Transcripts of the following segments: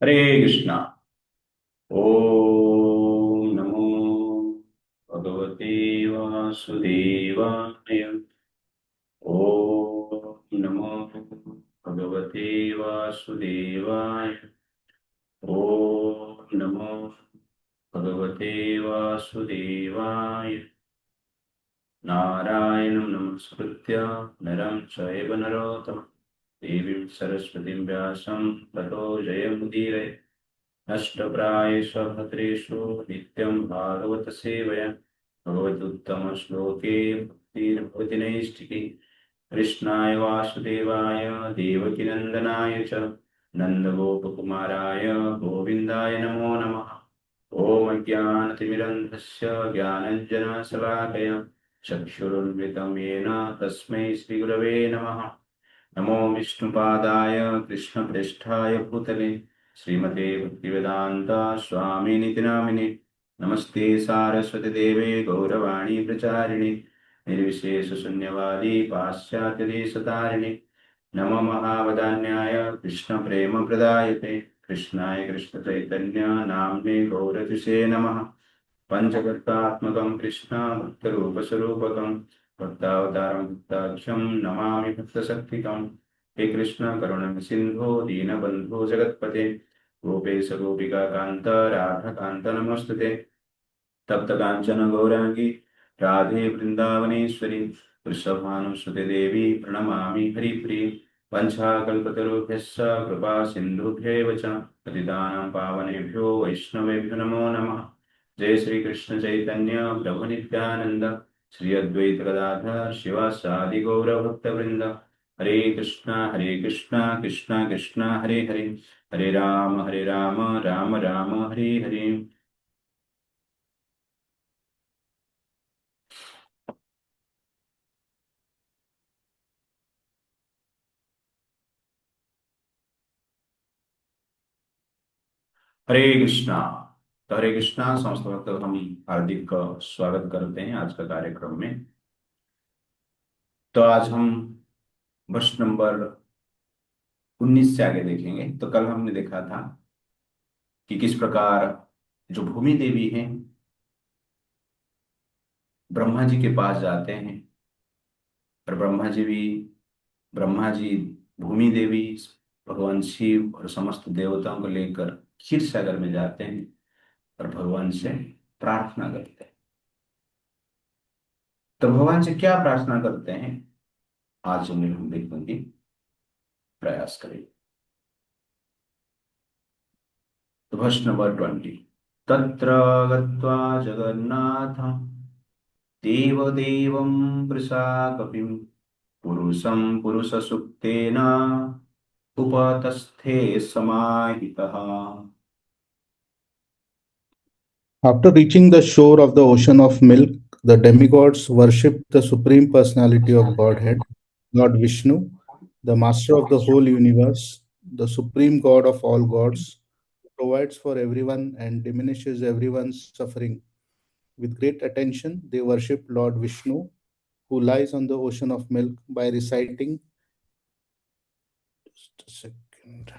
हरे कृष्णा। ओम नमो भगवते वासुदेवाय। ओम नमो भगवते वासुदेवाय। ओम नमो भगवते वासुदेवाय। नारायणं नमस्कृत्य नरं चैव नरोत्तमं देवीं सरस्वतीं व्यासं ततो जयमुदीरये। नष्टप्रायेष्वभद्रेषु नित्यं भागवत सेवया भगवदुत्तमश्लोके भक्तिर्भवति नैष्टिकी। कृष्णाय वासुदेवाय देवकीनन्दनाय च नन्दगोपकुमाराय गोविन्दाय नमो नमः। ॐ अज्ञानतिमिरन्धस्य ज्ञानञ्जनशलाकया चक्षुरुन्मिलितं येन तस्मै श्रीगुरवे नमः। नमो विष्णुपादाय कृष्णप्रेष्ठाय भूतले श्रीमते भक्तिवेदान्त स्वामिनिति नामिने। नमस्ते सारस्वती देवे गौरवाणी प्रचारिणे निर्विशेष शून्यवादी पाश्चात्यदेशतारिणे। नमो महावदान्याय कृष्ण प्रेम प्रदायते कृष्णाय कृष्ण चैतन्य नाम्ने गौरतिषे नमः। पंचकर्तात्मकं कृष्ण भक्तरूपस्वरूपकं भक्तावतारं भक्ताख्यं नमामि भक्तशक्तिकं। हे कृष्ण करुण सिंधो दीनबंधो जगत्पते गोपेश गोपिका कांत राधा कांत नमस्तुते। तप्त कांचन गौरांगी राधे वृंदावनेश्वरी वृषभानुसुते देवी प्रणमामि हरिप्रिये। वंशाकल्पतरुभ्यश्च कृपा सिन्धुभ्यैव च पतितानां पावनेभ्यो वैष्णवेभ्यो नमो नमः। जय श्री कृष्ण चैतन्य प्रभु नित्यानंद श्री अद्वैत गदाधर शिवासादि गौर भक्तवृंद। हरे कृष्णा कृष्णा कृष्णा हरे हरे हरे राम राम राम हरे हरे। हरे कृष्णा। तो हरे कृष्णा समस्त भक्त हम हार्दिक स्वागत करते हैं आज का कार्यक्रम में। तो आज हम वर्ष नंबर 19 से आगे देखेंगे। तो कल हमने देखा था कि किस प्रकार जो भूमि देवी हैं ब्रह्मा जी के पास जाते हैं और ब्रह्मा जी भूमि देवी भगवान शिव और समस्त देवताओं को लेकर क्षीर सागर में जाते हैं और भगवान से प्रार्थना करते हैं। तो भगवान से क्या प्रार्थना करते हैं आज हम देखने की प्रयास करेंगे। तो वर्ष नंबर 20। तत्र गत्वा जगन्नाथं देवदेवं वृषाकपिं पुरुषं पुरुषसुक्तेन उपतस्थे समाहितः। After reaching the shore of the ocean of milk, the demigods worshipped the Supreme Personality of Godhead, Lord Vishnu, the Master of the whole universe, the Supreme God of all gods, who provides for everyone and diminishes everyone's suffering. With great attention, they worship Lord Vishnu, who lies on the ocean of milk, by reciting, just a second,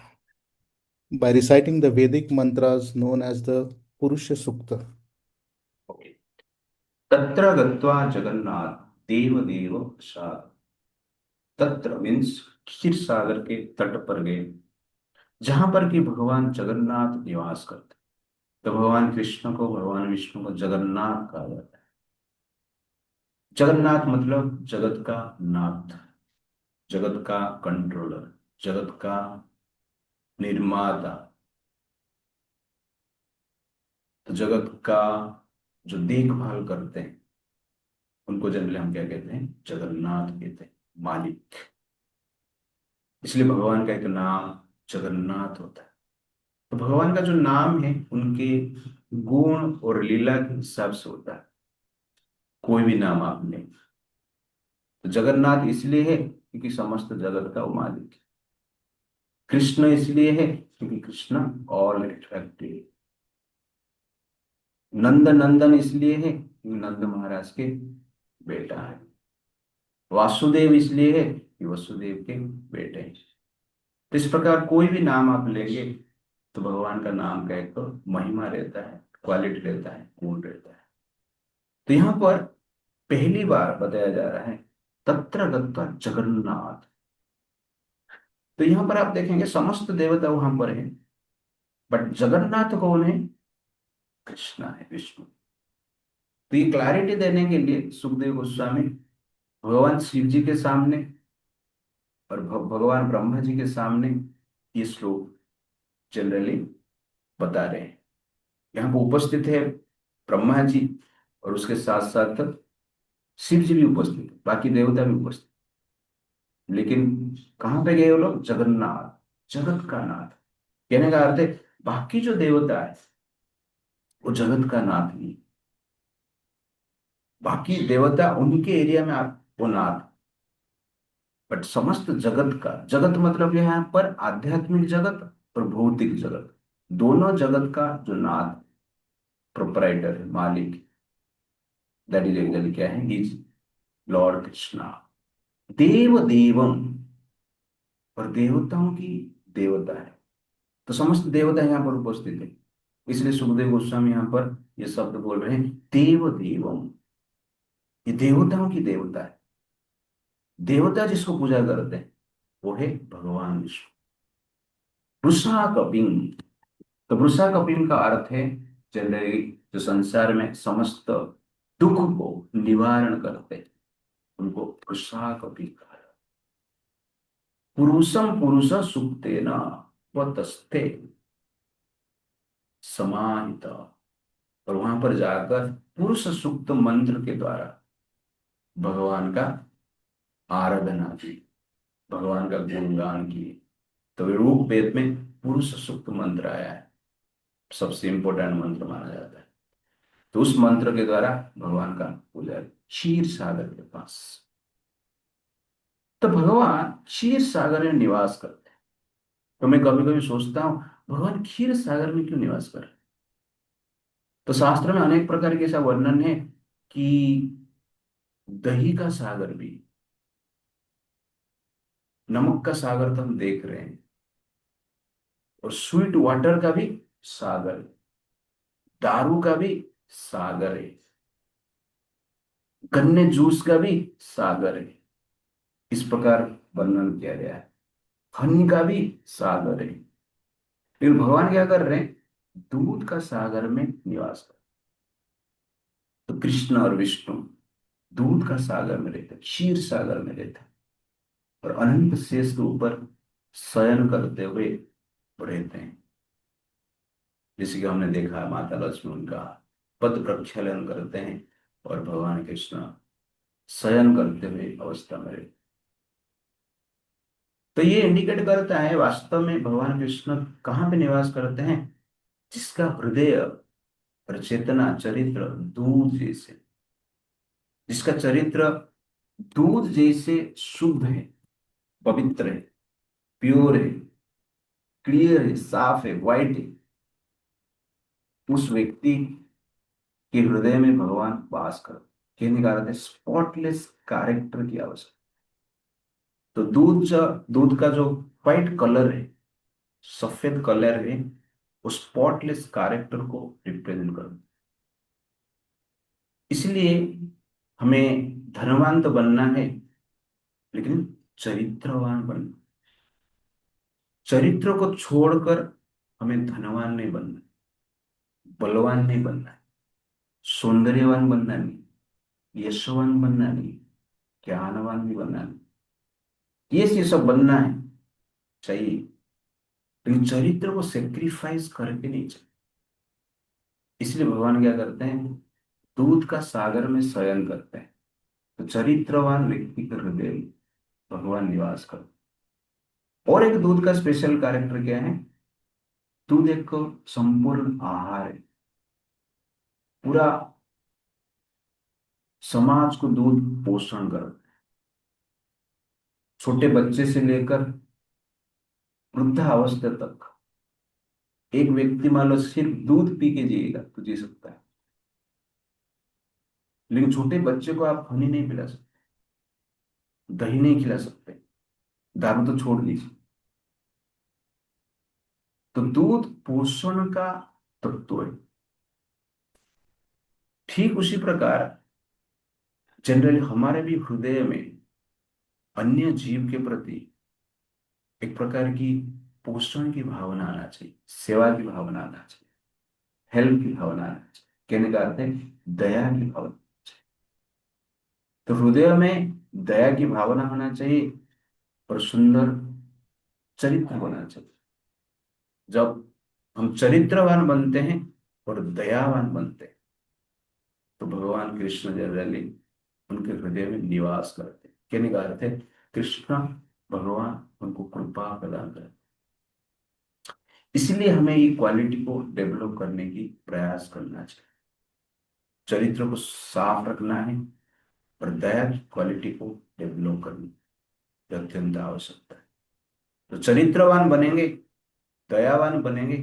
by reciting the Vedic mantras known as the Purusha Sukta. Okay. तत्र गत्वा जगन्नाथ देव देव प्रसाद। तत्र means क्षीर सागर के तट पर गए जहां पर कि भगवान जगन्नाथ निवास करते। तो भगवान कृष्ण को भगवान विष्णु को जगन्नाथ कहा जाता है। जगन्नाथ मतलब जगत का नाथ, जगत का कंट्रोलर, जगत का निर्माता। तो जगत का जो देखभाल करते हैं उनको जनरली हम क्या कहते हैं, जगन्नाथ कहते हैं, मालिक। इसलिए भगवान का एक नाम जगन्नाथ होता है। तो भगवान का जो नाम है उनके गुण और लीला के हिसाब से होता है। कोई भी नाम आप लें। तो जगन्नाथ इसलिए है क्योंकि समस्त जगत का वो मालिक है। कृष्ण इसलिए है क्योंकि कृष्ण ऑल एट्रैक्टिव। नंद नंदन इसलिए है क्योंकि नंद महाराज के बेटा है। वासुदेव इसलिए है कि वसुदेव के बेटे हैं। तो इस प्रकार कोई भी नाम आप लेंगे तो भगवान का नाम का एक तो महिमा रहता है, क्वालिटी रहता है, गुण रहता है। तो यहाँ पर पहली बार बताया जा रहा है तत्र गत्वा जगन्नाथ। तो यहाँ पर आप देखेंगे समस्त देवता वहां पर है, बट जगन्नाथ कौन है? कृष्णा है, विष्णु। तो ये क्लैरिटी देने के लिए सुखदेव गोस्वामी भगवान शिव जी के सामने और भगवान ब्रह्मा जी के सामने ये श्लोक जनरली बता रहे हैं। यहाँ पर उपस्थित है ब्रह्मा जी, और उसके साथ साथ शिव जी भी उपस्थित है, बाकी देवता भी उपस्थित। लेकिन कहाँ पे गए वो लोग? जगन्नाथ, जगत का नाथ। कहने का अर्थ है बाकी जो देवता है वो जगत का नाथ नहीं, बाकी देवता उनके एरिया में आप वो नाथ, बट समस्त जगत का, जगत मतलब यहाँ पर आध्यात्मिक जगत और भौतिक जगत, दोनों जगत का जो नाथ, प्रोपराइटर है, मालिक, दैट इज एक्चुअली क्या है? Is Lord Krishna. देव देवम, और देवताओं की देवता है। तो समस्त देवता यहाँ पर उपस्थित है। इसलिए सुखदेव गोस्वामी यहाँ पर ये शब्द बोल रहे हैं देव देवम। ये देवताओं की देवता है। देवता जिसको पूजा करते हैं वो है भगवान विष्णु। वृषा कपिम। तो वृषा कपिम का अर्थ है जनरली जो संसार में समस्त दुख को निवारण करते हैं उनको वृषा कपि कहा जाता है। पुरुषम पुरुष सुक्तेन वतस्ते समाहिता। और वहां पर जाकर पुरुष सूक्त मंत्र के द्वारा भगवान का आराधना की, भगवान का गुणगान किए। तो ऋग वेद में पुरुष सूक्त मंत्र आया है, सबसे इंपॉर्टेंट मंत्र माना जाता है। तो उस मंत्र के द्वारा भगवान का पूजा क्षीर सागर के पास। तो भगवान क्षीर सागर में निवास करते हैं। तो मैं कभी कभी सोचता हूँ भगवान क्षीर सागर में क्यों निवास कर रहे हैं? तो शास्त्र में अनेक प्रकार के ऐसा वर्णन है कि दही का सागर भी, नमक का सागर तो हम देख रहे हैं, और स्वीट वाटर का भी सागर है, दारू का भी सागर है, गन्ने जूस का भी सागर है। इस प्रकार वर्णन किया गया है। हनी का भी सागर है। फिर भगवान क्या कर रहे हैं? दूध का सागर में निवास कर। तो कृष्ण और विष्णु दूध का सागर में रहते हैं, क्षीर सागर में रहते हैं, और अनंत शेष के ऊपर शयन करते हुए रहते हैं। जैसे कि हमने देखा माता लक्ष्मी उनका पद प्रक्षालन करते हैं, और भगवान कृष्ण शयन करते हुए अवस्था में रहते। तो ये इंडिकेट करता है वास्तव में भगवान कृष्ण कहाँ पे निवास करते हैं? जिसका हृदय और चेतना, चरित्र दूध जैसे, जिसका चरित्र दूध जैसे शुद्ध है, पवित्र है, प्योर है, क्लियर है, साफ है, वाइट है, उस व्यक्ति के हृदय में भगवान वास कर। कहने का अर्थ है स्पॉटलेस कैरेक्टर की आवश्यकता। तो दूध का जो व्हाइट कलर है, सफेद कलर है, वो स्पॉटलेस कैरेक्टर को रिप्रेजेंट कर। इसलिए हमें धनवान तो बनना है, लेकिन चरित्रवान बनना। चरित्र को छोड़कर हमें धनवान नहीं बनना, बलवान नहीं बनना है, सौंदर्यवान बनना नहीं, यशवान बनना नहीं, ज्ञानवान भी बनना नहीं। ये सब बनना है, चाहिए, लेकिन चरित्र को सेक्रीफाइस करके नहीं चाहिए। इसलिए भगवान क्या करते हैं? दूध का सागर में शयन करते हैं। तो चरित्रवान व्यक्ति के हृदय में भगवान निवास करते हैं। और एक दूध का स्पेशल कैरेक्टर क्या है? दूध एक संपूर्ण आहार है। पूरा समाज को दूध पोषण करता है। छोटे बच्चे से लेकर वृद्धावस्था तक एक व्यक्ति मान लो सिर्फ दूध पी के जिएगा तो जी सकता है, लेकिन छोटे बच्चे को आप हनी नहीं पिला सकते, दही नहीं खिला सकते, दारू तो छोड़ दीजिए। तो दूध पोषण का तत्व है। ठीक उसी प्रकार जनरली हमारे भी हृदय में अन्य जीव के प्रति एक प्रकार की पोषण की भावना आना चाहिए, सेवा की भावना आना चाहिए, हेल्प की भावना आना चाहिए। कहने का अर्थ है दया की भावना। तो हृदय में दया की भावना होना चाहिए और सुंदर चरित्र होना चाहिए। जब हम चरित्रवान बनते हैं और दयावान बनते हैं तो भगवान कृष्ण जनरली उनके हृदय में निवास करते हैं। कहने का अर्थ है कृष्ण भगवान उनको कृपा प्रदान करते हैं। इसलिए हमें ये क्वालिटी को डेवलप करने की प्रयास करना चाहिए। चरित्र को साफ रखना है और दया की क्वालिटी को डेवलप करनी ये अत्यंत आवश्यकता है। तो चरित्रवान बनेंगे, दयावान बनेंगे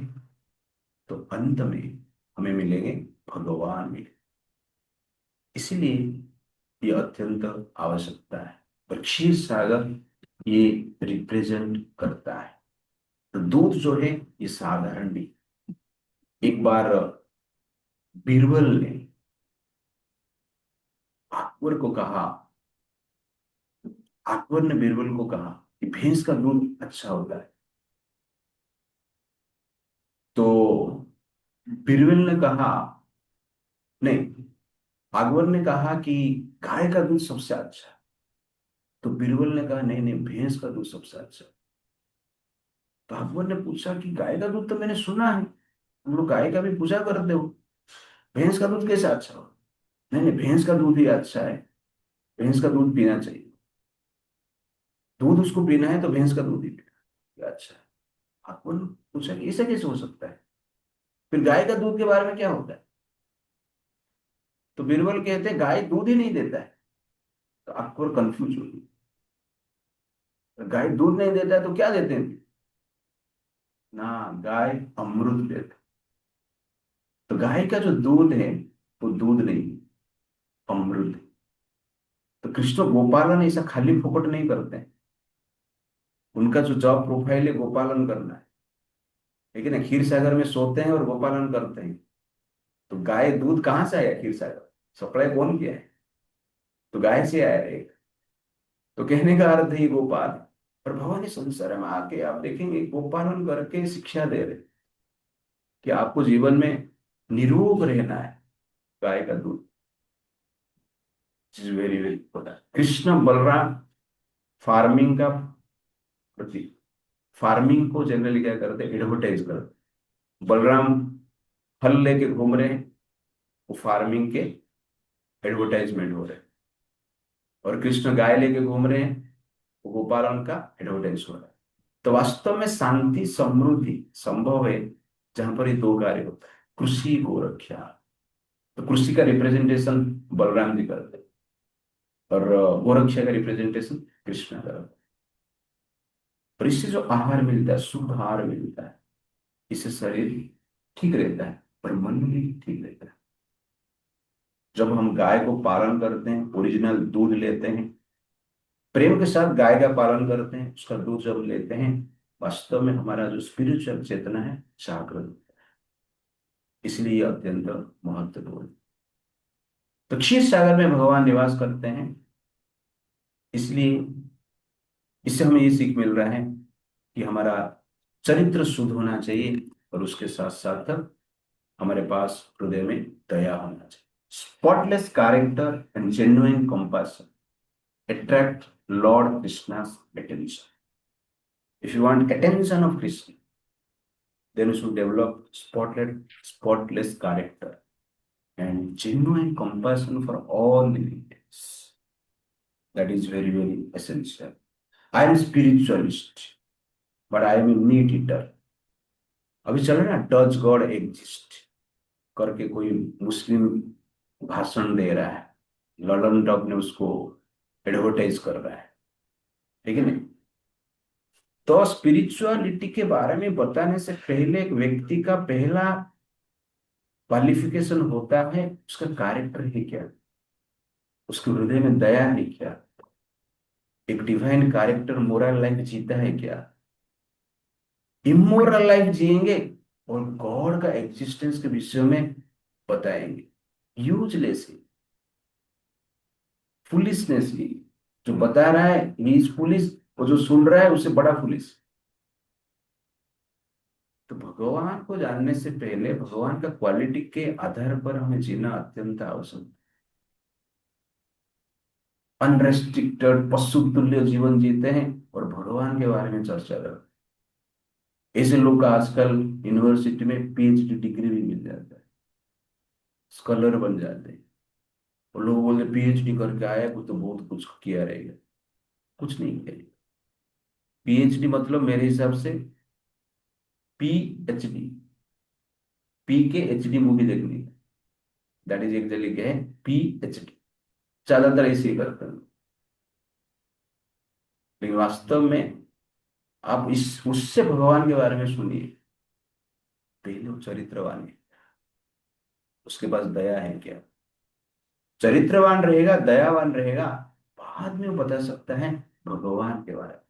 तो अंत में हमें मिलेंगे भगवान मिलेंगे। इसलिए ये अत्यंत आवश्यकता है। और क्षीर सागर ये रिप्रेजेंट करता है। तो दूध जो है ये साधारण नहीं। एक बार बीरबल ने अकबर को कहा, अकबर ने बीरबल को कहा कि भैंस का दूध अच्छा होता है। तो बीरबल ने कहा, नहीं, अकबर ने कहा कि गाय का दूध सबसे अच्छा है। तो बीरबल ने कहा नहीं नहीं, भैंस का दूध सबसे अच्छा है। तो अकबर ने पूछा कि गाय का दूध तो मैंने सुना है, हम लोग गाय का भी पूजा करते हो, भैंस का दूध कैसे अच्छा हो? नहीं नहीं, भैंस का दूध ही अच्छा है, भैंस का दूध पीना चाहिए। दूध उसको पीना है तो भैंस का दूध ही पीना। अच्छा है। अकबर ने पूछा कि ऐसा कैसे हो सकता है, फिर गाय का दूध के बारे में क्या होता है? तो बीरबल कहते हैं गाय दूध ही नहीं देता है। तो अकबर कंफ्यूज हो गया, गाय दूध नहीं देता है तो क्या देते हैं? ना, गाय अमृत देते। तो गाय का जो दूध है वो दूध नहीं, अमृत है। तो कृष्ण गोपालन ऐसा खाली फोकट नहीं करते हैं। उनका जो जॉब प्रोफाइल है गोपालन करना है। लेकिन क्षीर सागर में सोते हैं और गोपालन करते हैं। तो गाय दूध कहाँ से आया? क्षीर सागर सप्लाई कौन किया है? तो गाय से आया है। तो कहने का अर्थ है गोपाल। और भगवान इस संसार में आके आप देखेंगे गोपालन करके शिक्षा दे रहे कि आपको जीवन में निरोग रहना है। गाय का दूध is very very important. Krishna Balram farming का प्रति, फार्मिंग को जनरली क्या करते हैं? एडवर्टाइज करते। बलराम फल लेके घूम रहे हैं, वो फार्मिंग के एडवर्टाइजमेंट हो रहे हैं। और कृष्ण गाय लेके घूम रहे हैं, वो गोपालन का एडवर्टाइज हो रहा है। तो वास्तव में शांति समृद्धि संभव है जहां पर ये दो कार्य होता है, कृषि गोरक्षा। तो कृषि का रिप्रेजेंटेशन बलराम जी करते हैं और गोरक्षा का रिप्रेजेंटेशन कृष्ण करते हैं। और इससे जो आहार मिलता है, शुद्ध आहार मिलता है, इससे शरीर ठीक रहता है और मन भी ठीक रहता है। जब हम गाय को पालन करते हैं, ओरिजिनल दूध लेते हैं, प्रेम के साथ गाय का पालन करते हैं, उसका दूध जब लेते हैं, वास्तव में हमारा जो स्पिरिचुअल चेतना है जागृत होता है। इसलिए ये अत्यंत महत्वपूर्ण है। तो क्षीर सागर में भगवान निवास करते हैं। इसलिए इससे हमें ये सीख मिल रहा है कि हमारा चरित्र शुद्ध होना चाहिए और उसके साथ साथ हमारे पास हृदय में दया होना चाहिए। Spotless character and genuine compassion attract Lord Krishna's attention. If you want attention of Krishna, then you should develop spotless character and genuine compassion for all living beings. That is very, very essential. I am spiritualist, but I am a meat eater. अभी चल रहा है ना, does God exist करके कोई मुस्लिम भाषण दे रहा है, ललन टॉप ने उसको एडवर्टाइज कर रहा है, ठीक है ना? तो स्पिरिचुअलिटी के बारे में बताने से पहले एक व्यक्ति का पहला क्वालिफिकेशन होता है उसका कैरेक्टर है क्या, उसके हृदय में दया है क्या, एक डिवाइन कैरेक्टर मोरल लाइफ जीता है क्या। इमोरल लाइफ जिएंगे और गॉड का एग्जिस्टेंस के विषय में बताएंगे। यूजलेस, फुलिशनेसली। जो बता रहा है ही इज फुलिश, और जो सुन रहा है उससे बड़ा फुलिश। तो भगवान को जानने से पहले भगवान का क्वालिटी के आधार पर हमें जीना अत्यंत आवश्यक। अनरेस्ट्रिक्टेड पशु तुल्य जीवन जीते हैं और भगवान के बारे में चर्चा करते हैं। ऐसे लोग का आजकल यूनिवर्सिटी में पीएचडी डिग्री भी मिल जाता है, स्कॉलर बन जाते हैं। और लोग बोलते पीएचडी करके आया कुछ तो बहुत कुछ किया रहेगा। कुछ नहीं किया। पीएचडी मतलब मेरे हिसाब से पीएचडी, पी के एचडी मूवी देखनी है, दैट इज एक्चुअली क्या है, पीएचडी। ज्यादातर ऐसे ही करते हैं, लेकिन वास्तव में आप इस उससे भगवान के बारे में सुनिए। पहले वो चरित्रवान है, उसके पास दया है क्या? चरित्रवान रहेगा, दयावान रहेगा, बाद में वो बता सकता है भगवान के बारे में।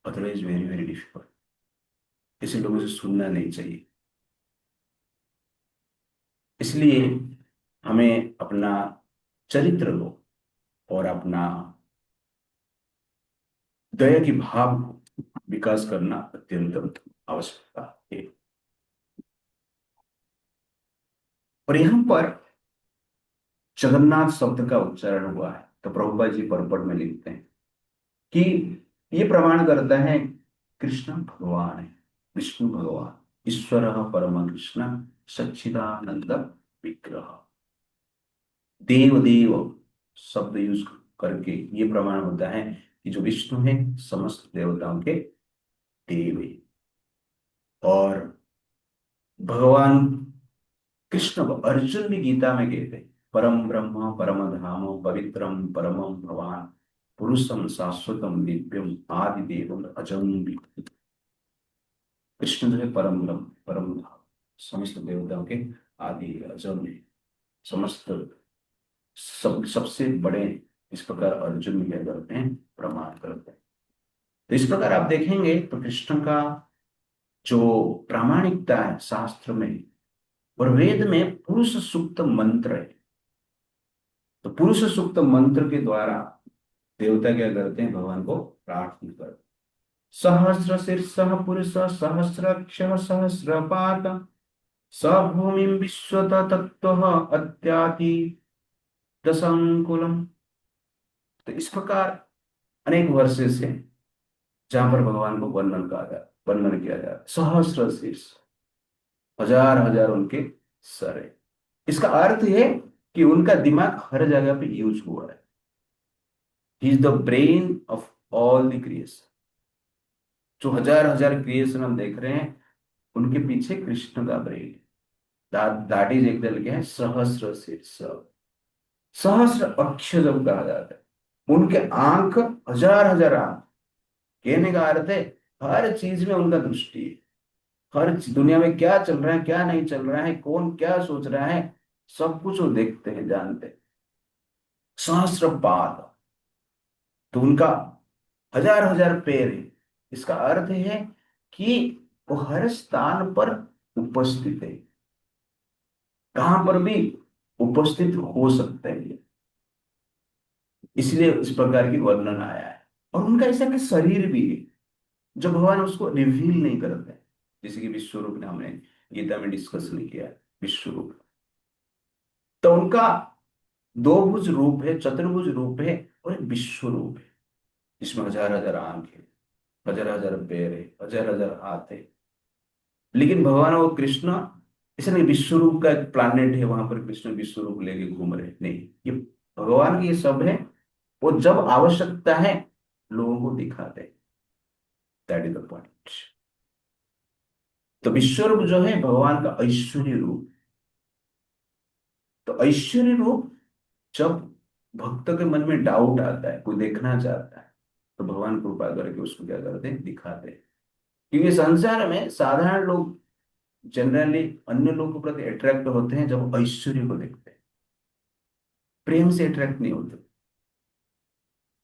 Otherwise very very difficult. ऐसे लोगों से सुनना नहीं चाहिए। इसलिए हमें अपना चरित्र को और अपना दया की भाव को विकास करना अत्यंत आवश्यकता है। और यहां पर जगन्नाथ शब्द का उच्चारण हुआ है, तो प्रभुपाद जी परपट में लिखते हैं कि ये प्रमाण करता है कृष्ण भगवान है, विष्णु भगवान, ईश्वर परम कृष्ण, सच्चिदानंद विग्रह। देव देव शब्द यूज करके ये प्रमाण होता है कि जो विष्णु है समस्त देवताओं के देव है। और भगवान कृष्ण को अर्जुन भी गीता में कहते हैं, परम ब्रह्म परम धाम पवित्रम परमम भगवान पुरुषम शाश्वतम दिव्यम आदि देवम अजम विभुम्। कृष्ण जो है परम ब्रह्म परम धाम, समस्त देवताओं के आदि अजम है, समस्त सबसे बड़े। इस प्रकार अर्जुन भी क्या करते हैं, प्रमाण करते हैं। तो इस प्रकार आप देखेंगे तो कृष्ण का जो प्रामाणिकता है शास्त्र में और वेद में पुरुष सूक्त मंत्र है। तो पुरुष सूक्त मंत्र के द्वारा देवता क्या करते हैं, भगवान को प्रार्थना करते हैं। सहस्र शीर्ष पुरुष सहस्रक्ष सहस्रपात स भूमि विश्वत तत्व अत्याति दशंकुलम। तो इस प्रकार अनेक वर्सेस हैं जहां पर भगवान को वर्णन किया जाता है। सहस्र शीर्ष, हजार हजार उनके सर है। इसका अर्थ है कि उनका दिमाग हर जगह पे यूज हुआ है। He is the brain of all the creation. जो हजार हजार क्रिएशन हम देख रहे हैं उनके पीछे कृष्ण का ब्रेन है। दैट इज एक दल क्या है, सहस्र शीर्ष। सहस्र अक्ष जब कहा जाता है, उनके आंख हजार हजार आंख। कहने का अर्थ है हर चीज में उनका दृष्टि है। हर दुनिया में क्या चल रहा है क्या नहीं चल रहा है, कौन क्या सोच रहा है, सब कुछ वो देखते हैं, जानते हैं। सहस्त्रपाद, तो उनका हजार हजार पैर है। इसका अर्थ है कि वो हर स्थान पर उपस्थित है, कहां पर भी उपस्थित हो सकते हैं। इसलिए इस प्रकार की वर्णन आया है। और उनका ऐसा कि शरीर भी है जो भगवान उसको रिवील नहीं करते, जैसे कि विश्व रूप ने हमने गीता में डिस्कस नहीं किया है, विश्व रूप। तो उनका दो भुज रूप है, चतुर्भुज रूप है और एक विश्व रूप है, जिसमें हजार हजार आंख है, हजार हजार पैर है, हजार हजार हाथ है। लेकिन भगवान वो कृष्ण ऐसा नहीं विश्व रूप का एक प्लानेट है वहां पर कृष्ण विश्व रूप लेके घूम रहे, नहीं। ये भगवान की ये सब है, वो जब आवश्यकता है लोगों को दिखाते हैं। That is the point. तो विश्व रूप जो है भगवान का ऐश्वर्य रूप। तो ऐश्वर्य रूप जब भक्त के मन में डाउट आता है, कोई देखना चाहता है, तो भगवान कृपा करके उसको क्या करते हैं, दिखाते हैं। क्योंकि संसार में साधारण लोग जनरली अन्य लोगों के प्रति अट्रैक्ट होते हैं जब ऐश्वर्य को देखते हैं, प्रेम से अट्रैक्ट नहीं होते,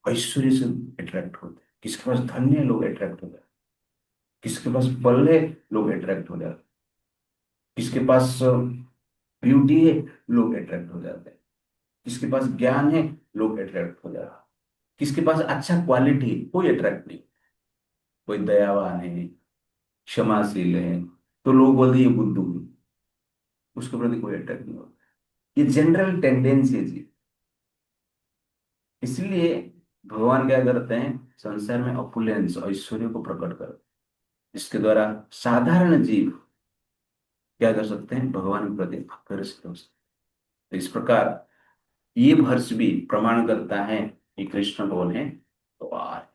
ऐश्वर्य से अट्रैक्ट होते हैं। किसके पास धन है लोग अट्रैक्ट होते हैं, किसके पास बल है, लोग अट्रैक्ट हो जाते हैं। किसके पास ब्यूटी है, लोग अट्रैक्ट हो जाते हैं। किसके पास ज्ञान है, लोग अट्रैक्ट हो जाते हैं। किसके पास अच्छा क्वालिटी है, कोई अट्रैक्ट नहीं। कोई दयावान है, क्षमाशील है, तो लोग बोलते हैं ये बुद्धू है, उसके प्रति कोई अट्रैक्ट नहीं होता। ये जनरल टेंडेंसी है जी। इसलिए भगवान क्या करते हैं, संसार में अपुलेंस और ऐश्वर्य को प्रकट कर, इसके द्वारा साधारण जीव क्या कर सकते हैं, भगवान के प्रति आकर्षित हो सकते हैं। तो इस प्रकार ये वर्ष भी प्रमाण करता है कि कृष्ण कौन है, तो आर।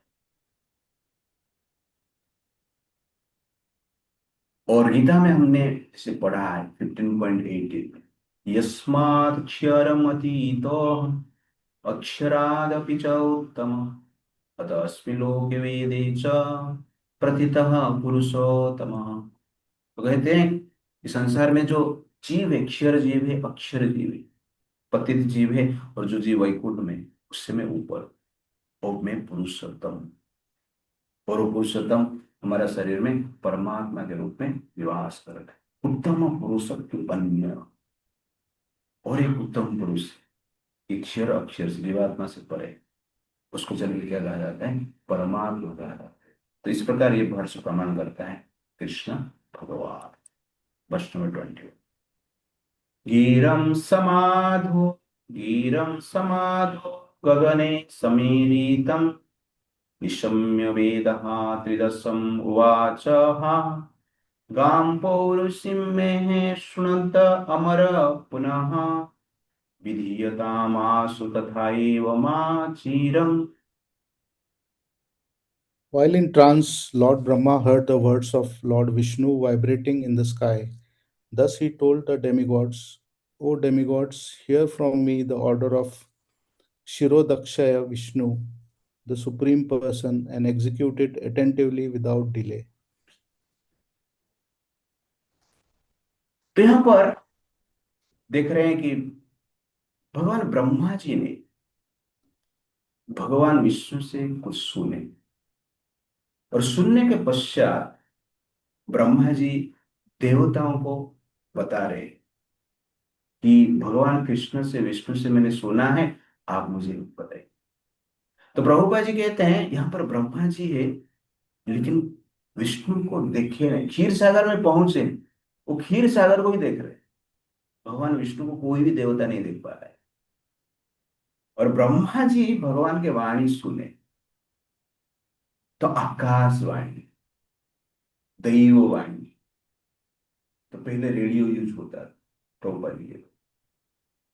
और गीता में हमने इसे पढ़ा है 15.8 में, यस्माक्षरमतीतो अक्षरादपि च उत्तम अतस्मिन् लोके वेदे च प्रथितः पुरुषोत्तमः। तो कहते हैं कि संसार में जो जीव है, क्षर जीव है, अक्षर जीव है, पतित जीव है, और जो जीव वैकुंठ में, उससे मैं ऊपर, और मैं पुरुषोत्तम। और वो पुरुषोत्तम हमारा शरीर में परमात्मा के रूप में निवास कर रहा है। उत्तम पुरुष अन्य, और एक उत्तम पुरुष अक्षर, अक्षर से जीवात्मा से परे, उसको चल के क्या कहा जाता है, परमात्मा कहा जाता है। तो इस प्रकार ये वर्ष प्रमाण करता है कृष्ण भगवान। वर्ष नंबर 20, गीरम समाधो, गीरम समाधो गगने समीरितम विषम्य वेदः त्रिदशम उवाच हा गां पौरुषीं मे शृणुत अमर पुनः विधीयतामासु तथैव मा चिरम्। While in trance, Lord Brahma heard the words of Lord Vishnu vibrating in the sky. Thus he told the demigods, O demigods, hear from me the order of Shirodakshaya Vishnu, the Supreme Person, and execute it attentively without delay. तो यहाँ पर देख रहे हैं कि भगवान ब्रह्मा जी ने भगवान विष्णु से कुछ सुने, और सुनने के पश्चात ब्रह्मा जी देवताओं को बता रहे कि भगवान कृष्ण से, विष्णु से मैंने सुना है, आप मुझे बताइए। तो प्रभुपा जी कहते हैं यहाँ पर ब्रह्मा जी है, लेकिन विष्णु को देखे नहीं, क्षीर सागर में पहुंचे, वो क्षीर सागर को भी देख रहे हैं, भगवान विष्णु को कोई भी देवता नहीं देख पा रहा है। और ब्रह्मा जी भगवान के वाणी सुने, तो आकाशवाणी, दैववाणी। तो पहले रेडियो यूज होता था प्रभुपा जी के,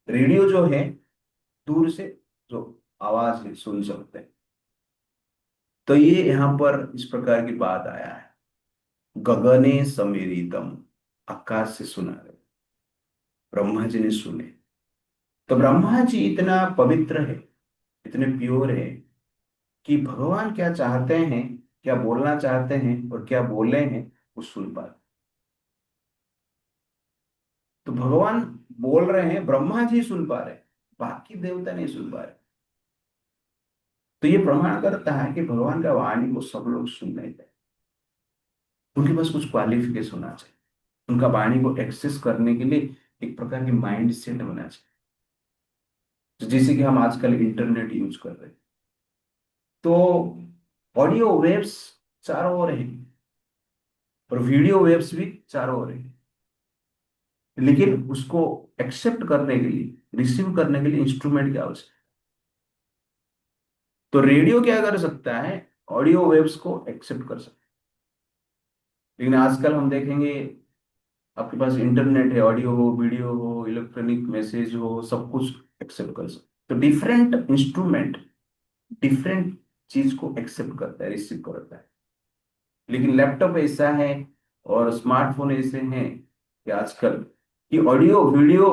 रेडियो जो है दूर से जो आवाज है सुन सकते हैं। तो ये यहाँ पर इस प्रकार की बात आया है, गगने समीरितम, आकाश से सुना रहे, ब्रह्मा जी ने सुने। तो ब्रह्मा जी इतना पवित्र है, इतने प्योर है, कि भगवान क्या चाहते हैं, क्या बोलना चाहते हैं और क्या बोले हैं, वो सुन पाते। तो भगवान बोल रहे हैं, ब्रह्मा जी सुन पा रहे हैं, बाकी देवता नहीं सुन पा रहे। तो ये प्रमाण करता है कि भगवान का वाणी को सब लोग सुन नहीं पाए। उनके पास कुछ क्वालिफिकेशन होना चाहिए, उनका वाणी को एक्सेस करने के लिए एक प्रकार की माइंड सेट होना चाहिए। तो जैसे कि हम आजकल इंटरनेट यूज कर रहे हैं, तो ऑडियो वेव्स चारों ओर हैं, और वीडियो वेव्स भी चारों ओर हैं, लेकिन उसको एक्सेप्ट करने के लिए, रिसीव करने के लिए इंस्ट्रूमेंट की आवश्यकता। तो रेडियो क्या कर सकता है, ऑडियो वेव्स को एक्सेप्ट कर सकता है। लेकिन आजकल हम देखेंगे, आपके पास इंटरनेट है, ऑडियो हो, वीडियो हो, इलेक्ट्रॉनिक मैसेज हो, सब कुछ एक्सेप्ट कर सकते। तो डिफरेंट इंस्ट्रूमेंट डिफरेंट चीज को एक्सेप्ट करता है, रिसीव करता है। लेकिन लैपटॉप ऐसा है और स्मार्टफोन ऐसे हैं कि आजकल कि ऑडियो, वीडियो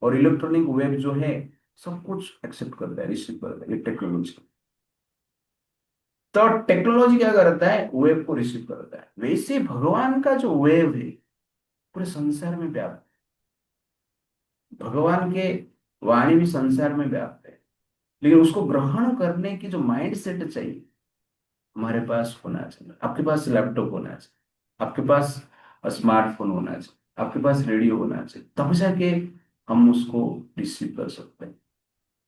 और इलेक्ट्रॉनिक वेब जो है, सब कुछ एक्सेप्ट करता है, रिसीव करता है, ये टेक्नोलॉजी। तो टेक्नोलॉजी क्या करता है, वेब को रिसीव करता है। वैसे भगवान का जो वेव है पूरे संसार में व्याप्त है, भगवान के वाणी भी संसार में व्याप्त है, लेकिन उसको ग्रहण करने की जो माइंड सेट चाहिए, हमारे पास होना चाहिए, आपके पास लैपटॉप होना चाहिए, आपके पास स्मार्टफोन होना चाहिए, आपके पास रेडियो होना चाहिए, तब जाके हम उसको रिसीव कर सकते हैं।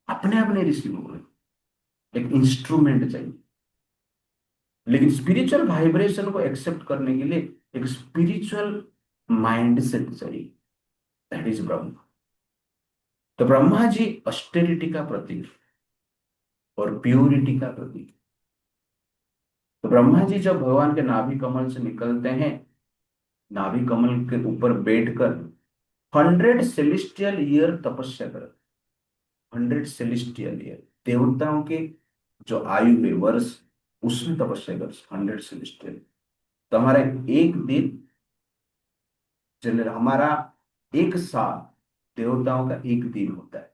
अपने आप नहीं रिसीव हो रहे, एक इंस्ट्रूमेंट चाहिए। लेकिन स्पिरिचुअल वाइब्रेशन को एक्सेप्ट करने के लिए एक स्पिरिचुअल माइंड सेट चाहिए, दैट इज ब्रह्म। तो ब्रह्मा जी ऑस्टेरिटी का प्रतीक और प्योरिटी का प्रतीक। तो ब्रह्मा जी जब भगवान के नाभि कमल से निकलते हैं, नाभि कमल के ऊपर बैठकर 100 सेलेस्टियल ईयर तपस्या कर, 100 सेलेस्टियल ईयर, देवताओं के जो आयु है वर्ष, उसमें तपस्या कर 100 सेलेस्टियल। तो हमारा एक दिन, जनरल हमारा एक साल देवताओं का एक दिन होता है,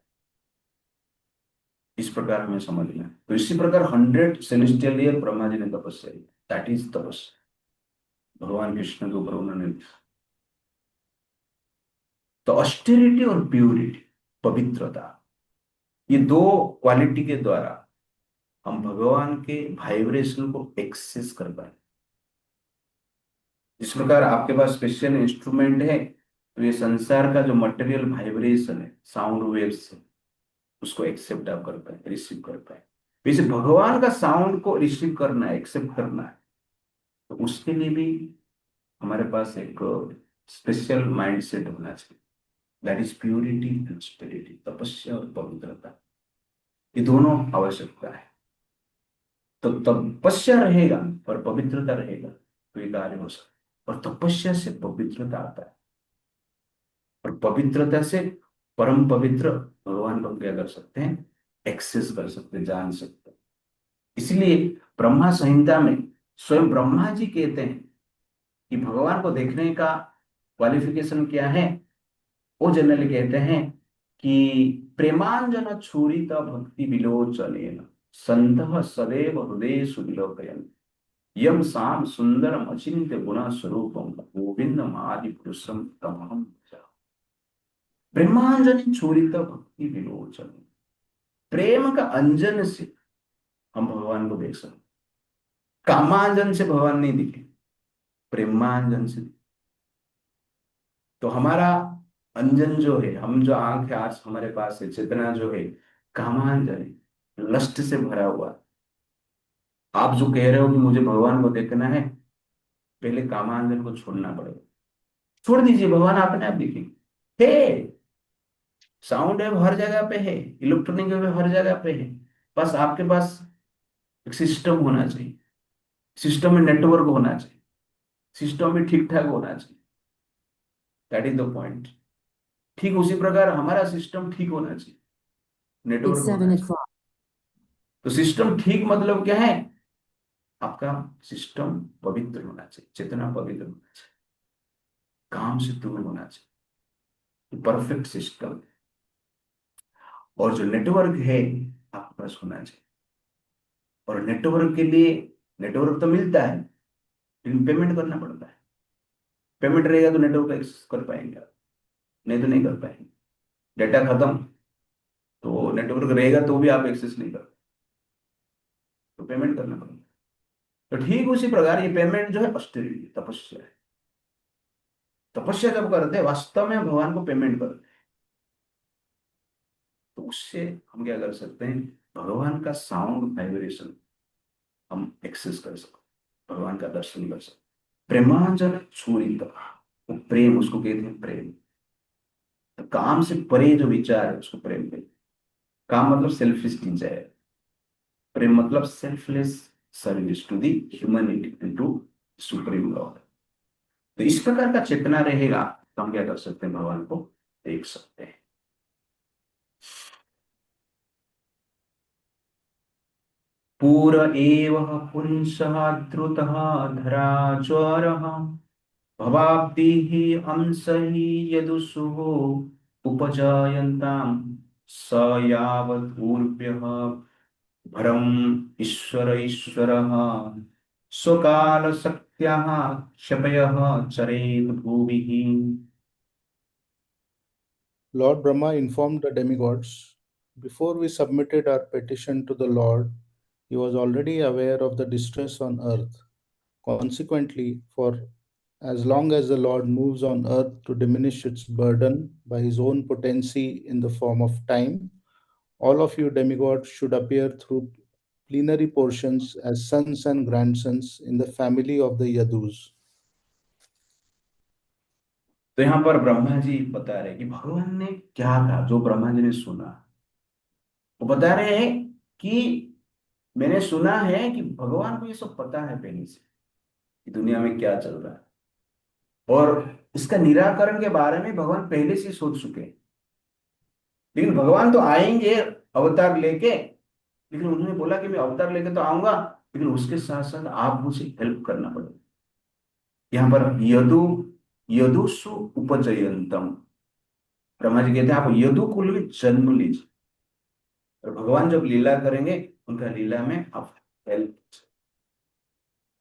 इस प्रकार हमें समझना है। तो इसी प्रकार 100 सेलेस्टियल ईयर ब्रह्मा जी ने तपस्या की, दैट इज तपस्या, भगवान कृष्ण के ऊपर उन्होंने। तो ऑस्टेरिटी और प्यूरिटी, पवित्रता, ये दो क्वालिटी के द्वारा हम भगवान के वाइब्रेशन को एक्सेस कर पाए। इस प्रकार आपके पास स्पेशल इंस्ट्रूमेंट है, तो ये संसार का जो मटेरियल वाइब्रेशन है, साउंड वेव्स है, उसको एक्सेप्ट आप कर पाए, रिसीव कर पाए। वैसे भगवान का साउंड को रिसीव करना है, एक्सेप्ट करना है, तो उसके लिए भी हमारे पास एक स्पेशल माइंड सेट होना चाहिए, दैट इज प्योरिटी एंड स्पिरिटी, तपस्या और पवित्रता, ये दोनों आवश्यकता है। तो तपस्या रहेगा और पवित्रता रहेगा तो ये कार्य हो सकता है। और तपस्या से पवित्रता आता है, और पवित्रता से परम पवित्र भगवान को हम क्या कर सकते हैं, एक्सेस कर सकते हैं, जान सकते हैं। इसलिए ब्रह्मा संहिता में स्वयं ब्रह्मा जी कहते हैं कि भगवान को देखने का क्वालिफिकेशन क्या है। वो जनरली कहते हैं कि प्रेमांजन छूरित भक्ति विलोचन संत सदैव हृदय सुविलोकयन यम साम सुंदरम अचिंत्य गुण स्वरूपम गोविंदम आदि पुरुषम तमहम भजामि। प्रेमांजन छूरित भक्ति विलोचन, प्रेम का अंजन से हम भगवान को देख सकते। कामांजन से भगवान नहीं दिखे, प्रेमांजन से। तो हमारा अंजन जो है, हम जो आंख है आज हमारे पास है, चेतना जो है कामांजन है, लस्ट से भरा हुआ। आप जो कह रहे हो कि मुझे भगवान को देखना है, पहले कामांजन को छोड़ना पड़ेगा। छोड़ दीजिए, भगवान अपने आप दिखेंगे। हे, साउंड वेव हर जगह पे है, इलेक्ट्रॉनिक वेव हर जगह पे है, बस आपके पास एक सिस्टम होना चाहिए, सिस्टम में नेटवर्क होना चाहिए, सिस्टम में ठीक ठाक होना चाहिए, दैट इज द पॉइंट। ठीक उसी प्रकार हमारा सिस्टम ठीक होना चाहिए, It's नेटवर्क होना 7 चाहिए। o'clock. तो सिस्टम ठीक मतलब क्या है, आपका सिस्टम पवित्र होना चाहिए, चेतना पवित्र होना चाहिए, काम से दूर होना चाहिए, परफेक्ट सिस्टम। और जो नेटवर्क है आपके पास होना चाहिए। और नेटवर्क के लिए, नेटवर्क तो मिलता है लेकिन पेमेंट करना पड़ता है। पेमेंट रहेगा तो नेटवर्क एक्सेस कर पाएंगे आप, नहीं तो नहीं कर पाएंगे। डेटा खत्म तो नेटवर्क रहेगा तो भी आप एक्सेस नहीं कर, तो पेमेंट करना पड़ेगा। तो ठीक उसी प्रकार ये पेमेंट जो है ऑस्टेरिटी, तपस्या है। तपस्या जब करते हैं वास्तव में भगवान को पेमेंट करते हैं, तो उससे हम क्या कर सकते हैं, भगवान का साउंड वाइब्रेशन हम एक्सेस कर सकते, भगवान का दर्शन कर सकते। प्रेमांजन छूरित, वो प्रेम, उसको कहते हैं प्रेम। तो काम से परे जो विचार है उसको प्रेम कहते हैं। काम मतलब सेल्फिश डिजायर, प्रेम मतलब selfless service to the humanity and to supreme lord. तो इस प्रकार का चेतना रहेगा तो हम क्या कर सकते हैं, भगवान को देख सकते हैं। पूर एव पुंसः द्रुतः धरा ज्वरः भवाब्धिः अंसः यदुषुः उपजायन्ताम् स यावत् ऊर्व्यः भरम् ईश्वर ईश्वरः स्वकालशक्त्याः क्षपयः चरेत् भुविः। Lord Brahma informed the demigods, before we submitted our petition to the Lord, he was already aware of the distress on earth. Consequently, for As long as the Lord moves on earth to diminish its burden by his own potency in the form of time, all of you demigods should appear through plenary portions as sons and grandsons in the family of the Yadus. तो यहाँ पर ब्रह्मा जी बता रहे कि भगवान ने क्या कहा, जो ब्रह्मा जी ने सुना। वो बता रहे हैं कि मैंने सुना है कि भगवान को ये सब पता है पहले से कि दुनिया में क्या चल रहा है, और इसका निराकरण के बारे में भगवान पहले से सोच चुके हैं। लेकिन भगवान तो आएंगे अवतार लेके, लेकिन उन्होंने बोला कि मैं अवतार लेके तो आऊंगा, लेकिन उसके साथ साथ आप मुझे हेल्प करना पड़ेगा। यहाँ पर यदु यदुषु उपजयंतम, ब्रह्मा जी कहते हैं आप यदु कुल में जन्म लीजिए, और भगवान जब लीला करेंगे उनका लीला में आप हेल्प।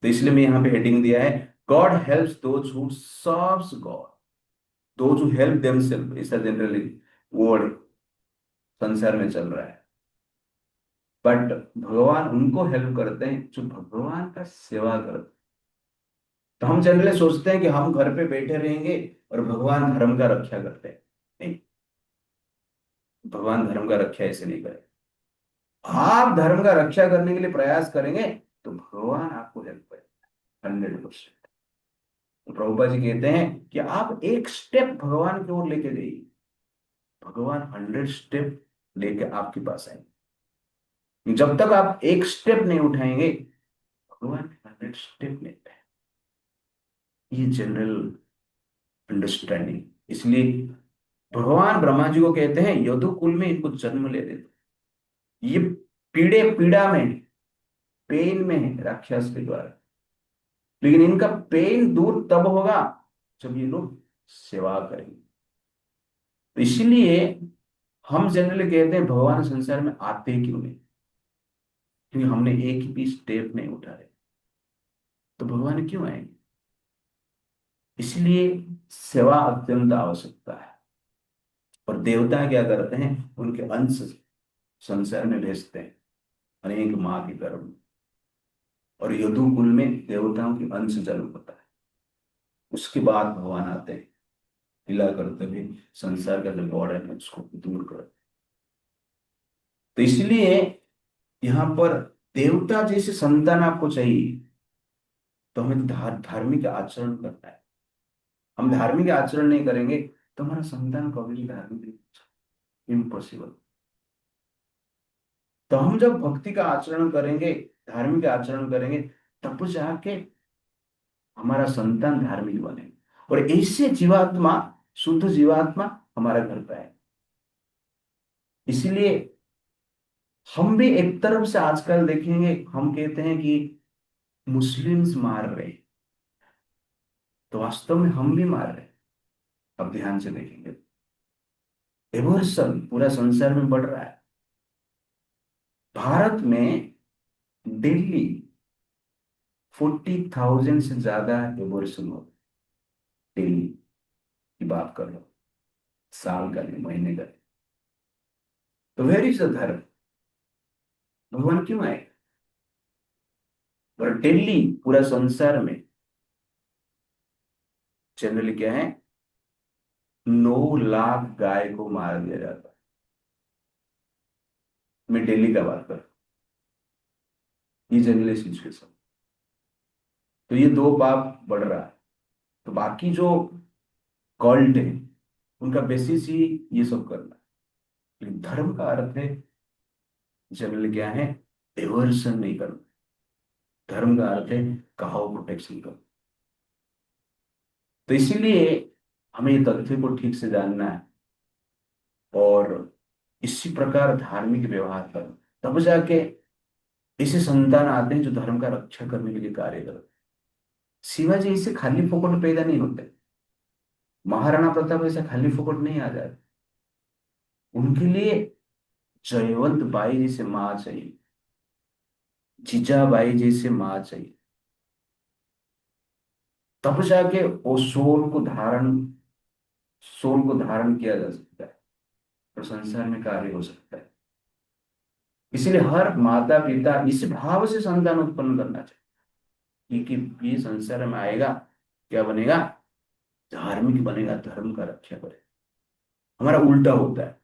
तो इसलिए मैं यहाँ पे हेडिंग दिया है, God helps those who serves God, those who help themselves, ऐसा जनरली वर्ड संसार में चल रहा है। बट भगवान उनको हेल्प करते हैं जो भगवान का सेवा करते हैं। तो हम जनरली सोचते हैं कि हम घर पे बैठे रहेंगे और भगवान धर्म का रक्षा करते हैं। नहीं, भगवान धर्म का रक्षा ऐसे नहीं करे। आप धर्म का रक्षा करने के लिए प्रयास करेंगे तो भगवान आपको हेल्प करेगा 100%। तो प्रभुपा जी कहते हैं कि आप एक स्टेप भगवान की ओर लेके जाइए, भगवान 100 स्टेप लेके आपके पास आएंगे। जब तक आप एक स्टेप नहीं उठाएंगे, भगवान 100 स्टेप लेते हैं। ये जनरल अंडरस्टैंडिंग। इसलिए भगवान ब्रह्मा जी को कहते हैं यदु कुल में इनको जन्म ले देते। ये पीड़ा में, पेन में है राक्षस के द्वारा, लेकिन इनका पेन दूर तब होगा जब ये लोग सेवा करेंगे। तो इसलिए हम जनरली कहते हैं भगवान संसार में आते क्यों नहीं, क्योंकि हमने एक भी स्टेप नहीं उठाए। तो भगवान क्यों आएंगे? इसलिए सेवा अत्यंत आवश्यकता है। और देवता क्या करते हैं, उनके अंश संसार में भेजते हैं अनेक माँ के गर्भ में, और यदु कुल में देवताओं की अंश जन्म होता है। उसके बाद भगवान आते हैं लीला करते हुए संसार का जो गॉड है उसको दूर कर। तो इसलिए यहाँ पर देवता जैसे संतान आपको चाहिए, तो हमें धार्मिक आचरण करना है। हम धार्मिक आचरण नहीं करेंगे तो हमारा संतान कभी भी धार्मिक, इम्पॉसिबल। तो हम जब भक्ति का आचरण करेंगे, धार्मिक आचरण करेंगे, तब जाके हमारा संतान धार्मिक बने, और ऐसे जीवात्मा, शुद्ध जीवात्मा हमारा घर पे आए। इसलिए हम भी एक तरफ से आजकल देखेंगे, हम कहते हैं कि मुस्लिम्स मार रहे हैं, तो वास्तव में हम भी मार रहे हैं। अब ध्यान से देखेंगे, एवर्सन पूरा संसार में बढ़ रहा है। भारत में डेली 40,000 से ज्यादा एवर्सन हो, डेली की बात कर लो, साल का नहीं, महीने का नहीं। तो वेर इज द धर्म? भगवान क्यों आए? और डेली पूरा संसार में जनरली क्या है, 9 लाख गाय को मार दिया जाता है। मैं दिल्ली का बात कर, ये जनरली सिचुएशन। तो ये दो पाप बढ़ रहा है। तो बाकी जो कॉल्ट है उनका बेसिस ही ये सब करना है। लेकिन धर्म का अर्थ है जनरली क्या है, एवर्सन नहीं करना। धर्म का अर्थ है कहाव प्रोटेक्शन करना। तो इसीलिए हमें ये तथ्य को ठीक से जानना है, और इसी प्रकार धार्मिक व्यवहार करना, तब जाके ऐसे संतान आते हैं जो धर्म का रक्षा करने के लिए कार्य करते हैं। शिवाजी इससे खाली फोकट पैदा नहीं होते, महाराणा प्रताप ऐसा खाली फोकट नहीं आ जाते। उनके लिए जयवंत बाई जैसे माँ चाहिए, जीजाबाई जैसे माँ चाहिए, तब जाके वो सोल को धारण किया जा सकता है और संसार में कार्य हो सकता है। इसलिए हर माता पिता इस भाव से संतान उत्पन्न करना चाहिए कि ये संसार में आएगा क्या बनेगा? धार्मिक बनेगा, धर्म का रक्षा करेगा। हमारा उल्टा होता है,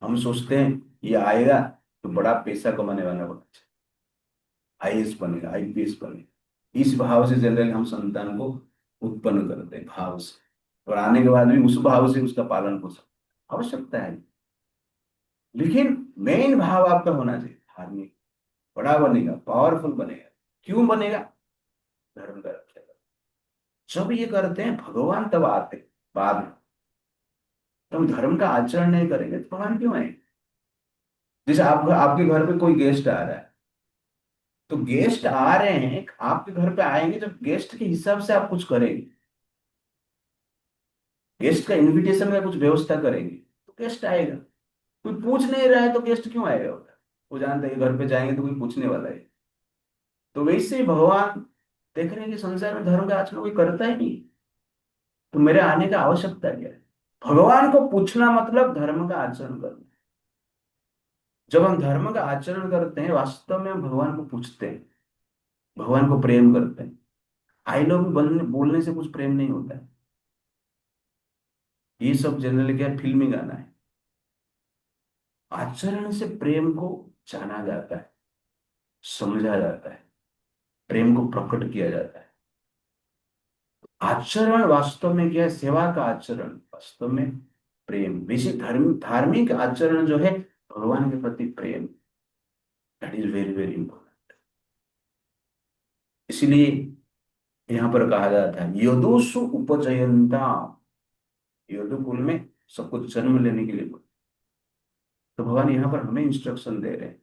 हम सोचते हैं ये आएगा तो बड़ा पैसा कमाने वाला होना चाहिए, आईएएस बनेगा, आईपीएस बनेगा। इस भाव से जनरली हम संतान को उत्पन्न करते हैं, भाव से। और आने के बाद भी उस भाव से उसका पालन पोषण आवश्यकता है। लेकिन मेन भाव आपका होना चाहिए धार्मिक, बड़ा बनेगा, पावरफुल बनेगा। क्यों बनेगा? धर्म का रक्षा कर। जब ये करते हैं भगवान तब आते हैं बाद में। तो हम धर्म का आचरण नहीं करेंगे तो भगवान क्यों आए? जैसे आपके घर पे कोई गेस्ट आ रहा है, तो गेस्ट आ रहे हैं आपके घर पे, आएंगे जब गेस्ट के हिसाब से आप कुछ करेंगे, गेस्ट का इनविटेशन का कुछ व्यवस्था करेंगे, तो गेस्ट आएगा। कोई पूछ नहीं रहा है तो गेस्ट क्यों आएगा उधर? वो जानते हैं घर पे जाएंगे तो कोई पूछने वाला है। तो वैसे ही भगवान देख रहे हैं कि संसार में धर्म का आचरण कोई करता ही नहीं, तो मेरे आने का आवश्यकता क्या है? भगवान को पूछना मतलब धर्म का आचरण करना। जब हम धर्म का आचरण करते हैं वास्तव में हम भगवान को पूछते हैं, भगवान को प्रेम करते हैं। आई लव यू बनने बोलने से कुछ प्रेम नहीं होता है। ये सब जनरली क्या है, फिल्मी गाना है। आचरण से प्रेम को जाना जाता है, समझा जाता है, प्रेम को प्रकट किया जाता है। आचरण वास्तव में क्या है? सेवा का आचरण वास्तव में प्रेम। वैसे धार्मिक आचरण जो है भगवान के प्रति प्रेम, that is very very important. इसलिए यहाँ पर कहा जाता है यदुषु उपजयंता, यदु कुल में सबको जन्म लेने के लिए बोला। तो भगवान यहाँ पर हमें इंस्ट्रक्शन दे रहे हैं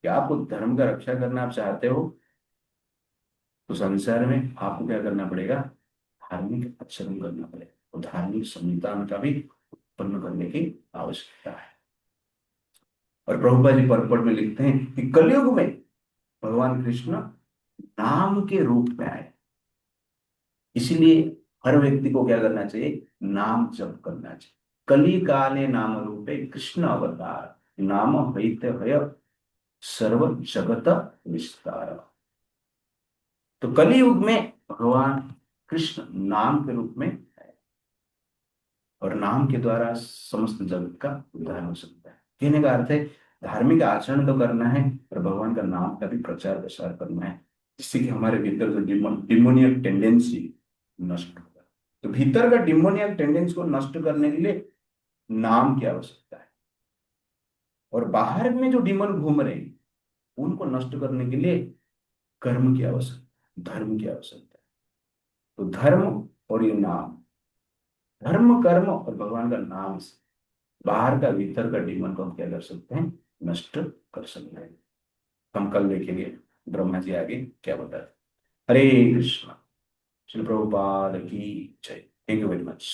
कि आपको धर्म का रक्षा करना आप चाहते हो, तो संसार में आपको क्या करना पड़ेगा? धार्मिक आचरण करना पड़ेगा, और धार्मिक संविधान का भी उत्पन्न करने की आवश्यकता है। और प्रभुपाद जी परपट में लिखते हैं कि कलयुग में भगवान कृष्ण नाम के रूप में आए। इसीलिए हर व्यक्ति को क्या करना चाहिए? नाम जप करना चाहिए। कली काले नाम रूपे कृष्ण अवतार, नाम हईत हय सर्व जगत विस्तार। तो कलियुग में भगवान कृष्ण नाम के रूप में है, और नाम के द्वारा समस्त जगत का उद्धार हो सकता है। कहने का अर्थ है धार्मिक आचरण तो करना है, और भगवान का नाम का भी प्रचार प्रसार करना है, जिससे कि हमारे भीतर जो डिमोनियक टेंडेंसी नष्ट होगा। तो भीतर का डिमोनियक टेंडेंसी को नष्ट करने के लिए नाम की आवश्यकता है, और बाहर में जो डिमन घूम रहे हैं उनको नष्ट करने के लिए कर्म की आवश्यकता, धर्म की आवश्यकता है। तो धर्म और ये नाम, धर्म कर्म और भगवान का नाम से बाहर का भीतर का डीमन को हम क्या कर सकते हैं? नष्ट कर सकते हैं। हम कल देखेंगे ब्रह्मा जी आगे क्या बताते हैं। हरे कृष्णा। श्री प्रभुपाद की जय। Thank you very much.